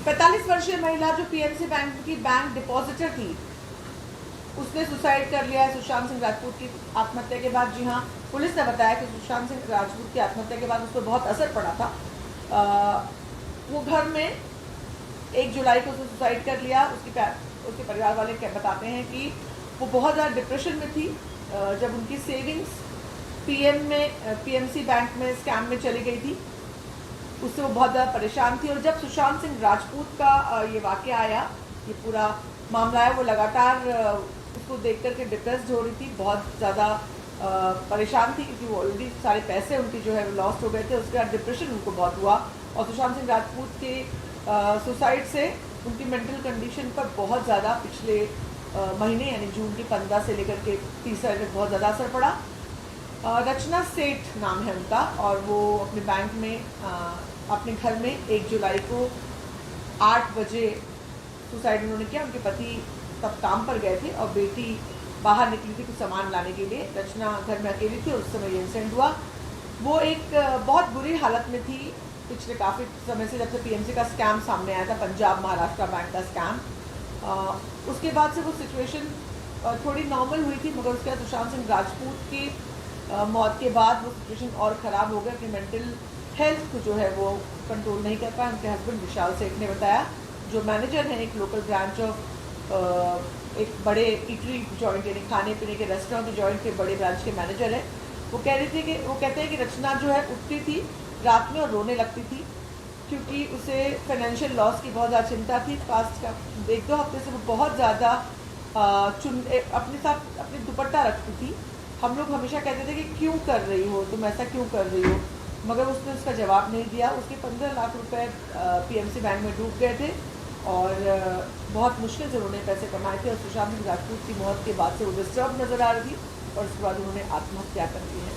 45 वर्षीय महिला जो पीएमसी बैंक की बैंक डिपॉजिटर थी, उसने सुसाइड कर लिया है सुशांत सिंह राजपूत की आत्महत्या के बाद। जी हाँ, पुलिस ने बताया कि सुशांत सिंह राजपूत की आत्महत्या के बाद उस पर बहुत असर पड़ा था। वो घर में 1 जुलाई को उसने सुसाइड कर लिया। उसके परिवार वाले क्या बताते हैं कि वो बहुत ज़्यादा डिप्रेशन में थी जब उनकी सेविंग्स पीएमसी बैंक में स्कैम में चली गई थी। उससे वो बहुत ज़्यादा परेशान थी और जब सुशांत सिंह राजपूत का ये वाक़या आया, ये पूरा मामला है, वो लगातार उसको देख कर के डिप्रेस्ड हो रही थी, बहुत ज़्यादा परेशान थी क्योंकि वो ऑलरेडी सारे पैसे उनके जो है लॉस्ट हो गए थे। उसके बाद डिप्रेशन उनको बहुत हुआ और सुशांत सिंह राजपूत के सुसाइड से उनकी मेंटल कंडीशन पर बहुत ज़्यादा पिछले महीने यानी जून की 15 से लेकर के 30 तक बहुत ज़्यादा असर पड़ा। रचना सेठ नाम है उनका और वो अपने बैंक में अपने घर में 1 जुलाई को 8 बजे सुसाइड उन्होंने किया। उनके पति तब काम पर गए थे और बेटी बाहर निकली थी कुछ सामान लाने के लिए। रचना घर में अकेली थी और उस समय ये इंसिडेंट हुआ। वो एक बहुत बुरी हालत में थी पिछले काफ़ी समय से, जब से पीएमसी का स्कैम सामने आया था, पंजाब महाराष्ट्र बैंक का स्कैम। उसके बाद से वो सिचुएशन थोड़ी नॉर्मल हुई थी, मगर उसके बाद सुशांत सिंह राजपूत की मौत के बाद वो सिचुएशन और ख़राब हो गया। अपनी मेंटल हेल्थ को जो है वो कंट्रोल नहीं कर पाए। उनके हस्बैंड विशाल सेठ ने बताया, जो मैनेजर हैं एक लोकल ब्रांच ऑफ एक बड़े इटरी जॉइंट यानी खाने पीने के रेस्टोरेंट के जॉइंट के बड़े ब्रांच के मैनेजर हैं। वो कहते हैं कि रचना जो है उठती थी रात में और रोने लगती थी क्योंकि उसे फाइनेंशियल लॉस की बहुत ज़्यादा चिंता थी। पास्ट का 1-2 हफ्ते से वो बहुत ज़्यादा अपने साथ अपनी दुपट्टा रखती थी। हम लोग हमेशा कहते थे कि क्यों कर रही हो तुम ऐसा, क्यों कर रही हो, मगर उसने उसका जवाब नहीं दिया। उसके 15 लाख रुपए पीएमसी बैंक में डूब गए थे और बहुत मुश्किल से उन्होंने पैसे कमाए थे। और सुशांत सिंह राजपूत की मौत के बाद से वो डिस्टर्ब नज़र आ रही थी और उसके बाद उन्होंने आत्महत्या कर ली है।